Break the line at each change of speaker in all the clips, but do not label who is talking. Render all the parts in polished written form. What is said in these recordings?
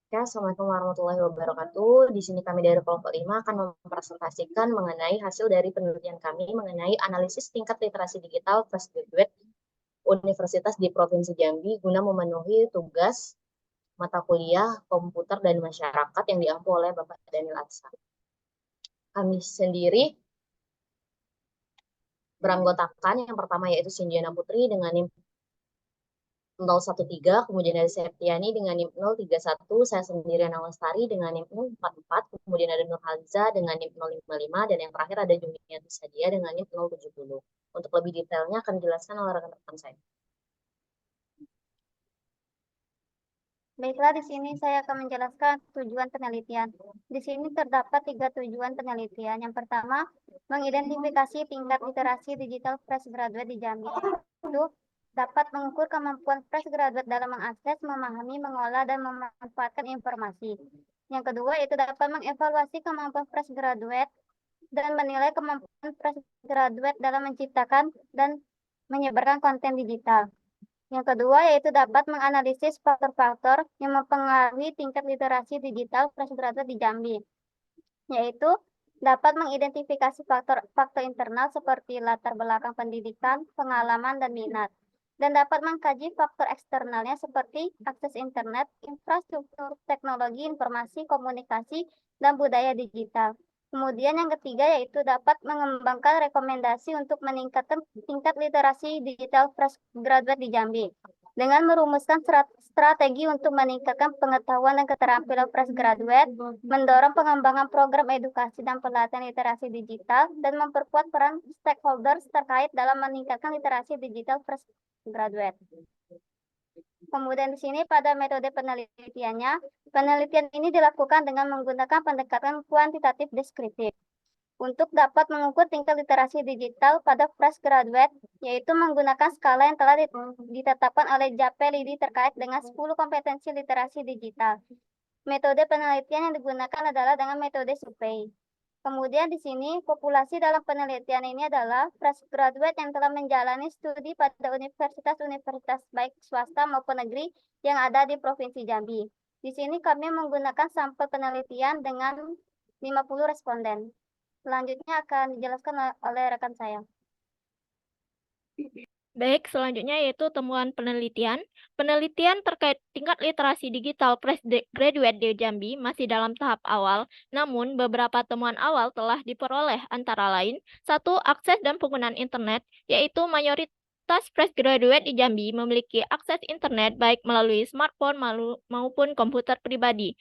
Ya, Assalamualaikum warahmatullahi wabarakatuh. Di sini kami dari kelompok 5 akan mempresentasikan mengenai hasil dari penelitian kami mengenai analisis tingkat literasi digital fresh graduate Universitas di Provinsi Jambi guna memenuhi tugas mata kuliah komputer dan masyarakat yang diampu oleh Bapak Daniel Atsa. Kami sendiri beranggotakan yang pertama yaitu Sindiana Putri dengan NIM 013, kemudian ada Septiani dengan NIM 031, saya sendiri Ana Lestari dengan NIM 044, kemudian ada Nurhaliza dengan NIM 055, dan yang terakhir ada Jumiati Sadia dengan NIM 070. Untuk lebih detailnya akan dijelaskan oleh rekan-rekan saya.
Baiklah, di sini saya akan menjelaskan tujuan penelitian. Di sini terdapat 3 tujuan penelitian. Yang pertama, mengidentifikasi tingkat literasi digital fresh graduate di Jambi. Itu dapat mengukur kemampuan fresh graduate dalam mengakses, memahami, mengolah, dan memanfaatkan informasi. Yang kedua, itu dapat mengevaluasi kemampuan fresh graduate dan menilai kemampuan fresh graduate dalam menciptakan dan menyebarkan konten digital. Yang kedua, yaitu dapat menganalisis faktor-faktor yang mempengaruhi tingkat literasi digital fresh graduate di Jambi, yaitu dapat mengidentifikasi faktor internal seperti latar belakang pendidikan, pengalaman, dan minat, dan dapat mengkaji faktor eksternalnya seperti akses internet, infrastruktur, teknologi, informasi, komunikasi, dan budaya digital. Kemudian yang ketiga yaitu dapat mengembangkan rekomendasi untuk meningkatkan tingkat literasi digital fresh graduate di Jambi dengan merumuskan strategi untuk meningkatkan pengetahuan dan keterampilan fresh graduate, mendorong pengembangan program edukasi dan pelatihan literasi digital, dan memperkuat peran stakeholders terkait dalam meningkatkan literasi digital fresh graduate. Kemudian di sini pada metode penelitiannya, penelitian ini dilakukan dengan menggunakan pendekatan kuantitatif deskriptif. Untuk dapat mengukur tingkat literasi digital pada fresh graduate, yaitu menggunakan skala yang telah ditetapkan oleh JAPELIDI terkait dengan 10 kompetensi literasi digital. Metode penelitian yang digunakan adalah dengan metode survei. Kemudian di sini populasi dalam penelitian ini adalah fresh graduate yang telah menjalani studi pada universitas-universitas baik swasta maupun negeri yang ada di Provinsi Jambi. Di sini kami menggunakan sampel penelitian dengan 50 responden. Selanjutnya akan dijelaskan oleh rekan saya.
Baik, selanjutnya yaitu temuan penelitian. Penelitian terkait tingkat literasi digital fresh graduate di Jambi masih dalam tahap awal, namun beberapa temuan awal telah diperoleh antara lain, satu, akses dan penggunaan internet, yaitu mayoritas fresh graduate di Jambi memiliki akses internet baik melalui smartphone maupun komputer pribadi,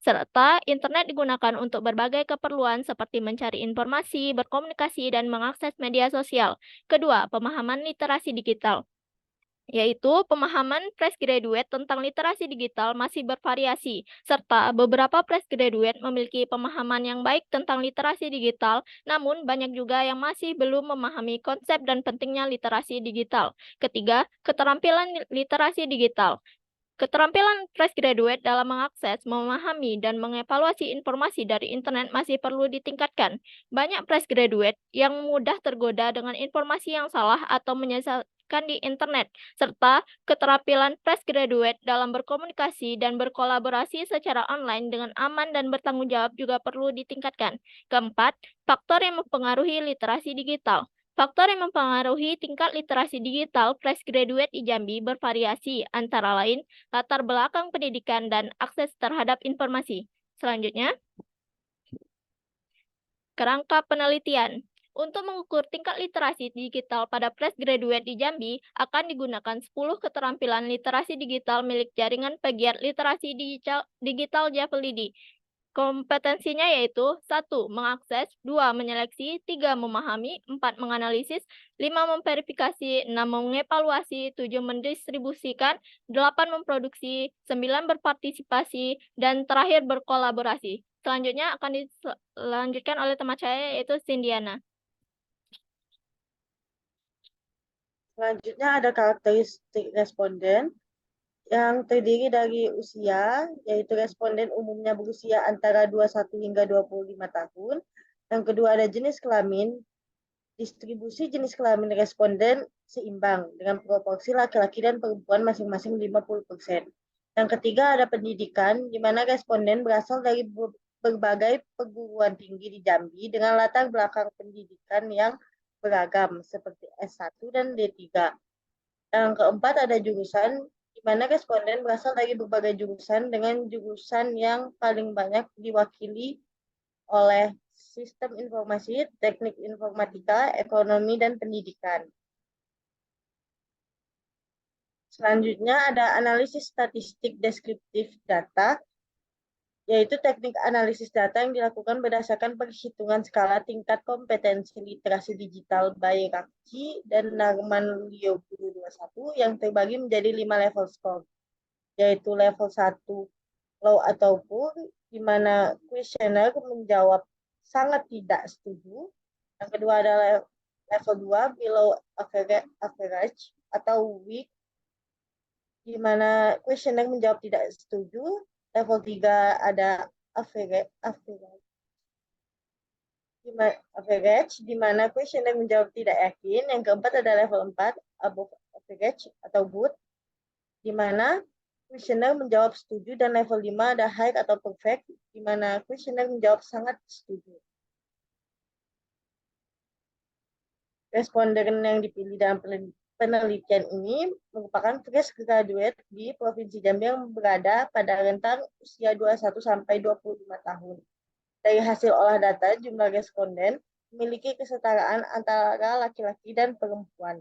serta internet digunakan untuk berbagai keperluan seperti mencari informasi, berkomunikasi, dan mengakses media sosial. Kedua, pemahaman literasi digital, yaitu pemahaman fresh graduate tentang literasi digital masih bervariasi, serta beberapa fresh graduate memiliki pemahaman yang baik tentang literasi digital, namun banyak juga yang masih belum memahami konsep dan pentingnya literasi digital. Ketiga, keterampilan literasi digital. Keterampilan fresh graduate dalam mengakses, memahami, dan mengevaluasi informasi dari internet masih perlu ditingkatkan. Banyak fresh graduate yang mudah tergoda dengan informasi yang salah atau menyesatkan di internet, serta keterampilan fresh graduate dalam berkomunikasi dan berkolaborasi secara online dengan aman dan bertanggung jawab juga perlu ditingkatkan. Keempat, faktor yang mempengaruhi literasi digital. Faktor yang mempengaruhi tingkat literasi digital fresh graduate di Jambi bervariasi, antara lain latar belakang pendidikan, dan akses terhadap informasi. Selanjutnya, kerangka penelitian. Untuk mengukur tingkat literasi digital pada fresh graduate di Jambi, akan digunakan 10 keterampilan literasi digital milik jaringan pegiat literasi digital JAPELIDI. Kompetensinya yaitu 1. Mengakses, 2. Menyeleksi, 3. Memahami, 4. Menganalisis, 5. Memverifikasi, 6. Mengevaluasi, 7. Mendistribusikan, 8. Memproduksi, 9. Berpartisipasi, dan terakhir berkolaborasi. Selanjutnya akan dilanjutkan oleh teman saya yaitu Sindiana.
Selanjutnya ada karakteristik responden yang terdiri dari usia, yaitu responden umumnya berusia antara 21 hingga 25 tahun. Yang kedua ada jenis kelamin, distribusi jenis kelamin responden seimbang dengan proporsi laki-laki dan perempuan masing-masing 50%. Yang ketiga ada pendidikan, di mana responden berasal dari berbagai perguruan tinggi di Jambi dengan latar belakang pendidikan yang beragam, seperti S1 dan D3. Yang keempat ada jurusan, di mana responden berasal dari berbagai jurusan dengan jurusan yang paling banyak diwakili oleh sistem informasi, teknik informatika, ekonomi, dan pendidikan. Selanjutnya ada analisis statistik deskriptif data, yaitu teknik analisis data yang dilakukan berdasarkan perhitungan skala tingkat kompetensi literasi digital by Rakci dan Narman Leo 2021 yang terbagi menjadi 5 level skor, yaitu level 1 low atau poor, di mana kuesioner menjawab sangat tidak setuju. Yang kedua adalah level 2 below average atau weak, di mana kuesioner menjawab tidak setuju. Level 3 ada average, di mana kuesioner menjawab tidak yakin. Yang keempat ada level 4 above average atau good, di mana kuesioner menjawab setuju, dan level 5 ada high atau perfect, di mana kuesioner menjawab sangat setuju. Responden yang dipilih dalam penelitian ini merupakan fresh graduate di Provinsi Jambi yang berada pada rentang usia 21 sampai 25 tahun. Dari hasil olah data, jumlah responden memiliki kesetaraan antara laki-laki dan perempuan.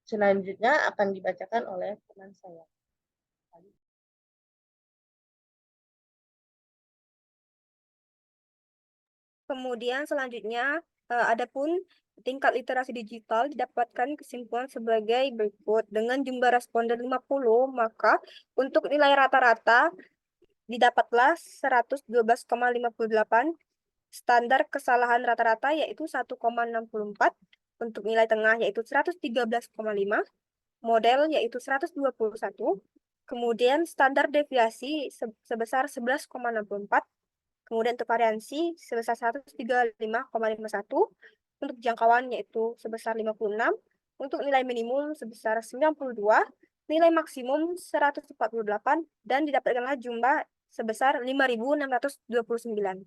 Selanjutnya akan dibacakan oleh teman saya.
Kemudian selanjutnya, adapun tingkat literasi digital didapatkan kesimpulan sebagai berikut. Dengan jumlah responden 50, maka untuk nilai rata-rata didapatlah 112,58, standar kesalahan rata-rata yaitu 1,64, untuk nilai tengah yaitu 113,5, model yaitu 121, kemudian standar deviasi sebesar 11,64, kemudian untuk variansi sebesar 135,51, untuk jangkauan yaitu sebesar 56, untuk nilai minimum sebesar 92, nilai maksimum 148, dan didapatkanlah jumlah sebesar 5.629.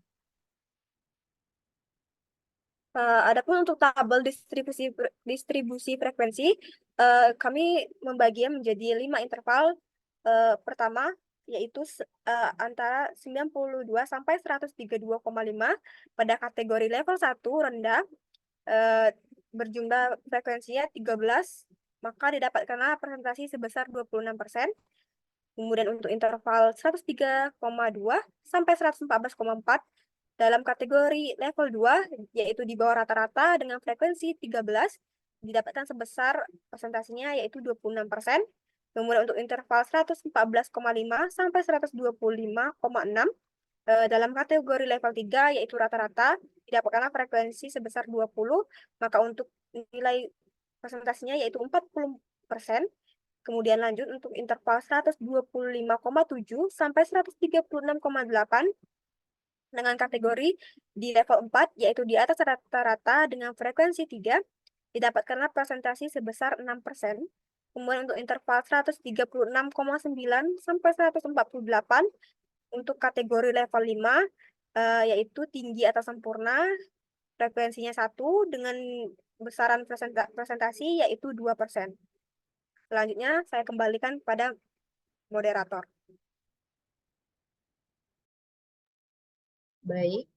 Adapun untuk tabel distribusi frekuensi, kami membaginya menjadi 5 interval. Pertama, yaitu antara 92 sampai 132,5 pada kategori level 1 rendah, berjumlah frekuensinya 13, maka didapatkanlah presentasi sebesar 26%. Kemudian untuk interval 103,2 sampai 114,4 dalam kategori level 2, yaitu di bawah rata-rata dengan frekuensi 13, didapatkan sebesar presentasinya yaitu 26%. Kemudian untuk interval 114,5 sampai 125,6 dalam kategori level 3, yaitu rata-rata, didapatkanlah frekuensi sebesar 20, maka untuk nilai presentasinya yaitu 40%. Kemudian lanjut untuk interval 125,7 sampai 136,8 dengan kategori di level 4, yaitu di atas rata-rata dengan frekuensi 3, didapatkanlah presentasi sebesar 6%. Kemudian untuk interval 136,9 sampai 148 untuk kategori level 5, yaitu tinggi atau sempurna, frekuensinya 1 dengan besaran presentasi yaitu 2%. Selanjutnya saya kembalikan pada moderator.
Baik,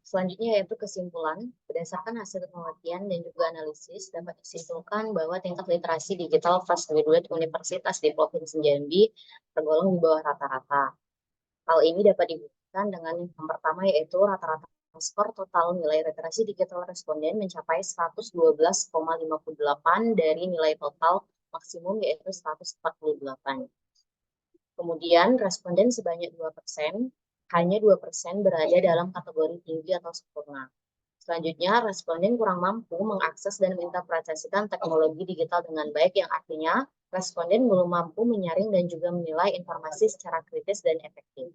selanjutnya yaitu kesimpulan. Berdasarkan hasil penelitian dan juga analisis, dapat disimpulkan bahwa tingkat literasi digital fresh graduate universitas di Provinsi Jambi tergolong di bawah rata-rata. Hal ini dapat dibuktikan dengan yang pertama yaitu rata-rata skor total nilai literasi digital responden mencapai 112,58 dari nilai total maksimum yaitu 148. Kemudian responden sebanyak 2%, hanya 2% berada dalam kategori tinggi atau sempurna. Selanjutnya, responden kurang mampu mengakses dan menginterpretasikan teknologi digital dengan baik, yang artinya responden belum mampu menyaring dan juga menilai informasi secara kritis dan efektif.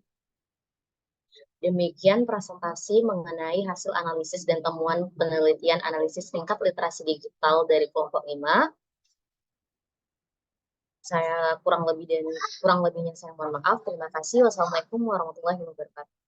Demikian presentasi mengenai hasil analisis dan temuan penelitian analisis tingkat literasi digital dari kelompok 5. Saya kurang lebihnya saya mohon maaf. Terima kasih. Wassalamualaikum warahmatullahi wabarakatuh.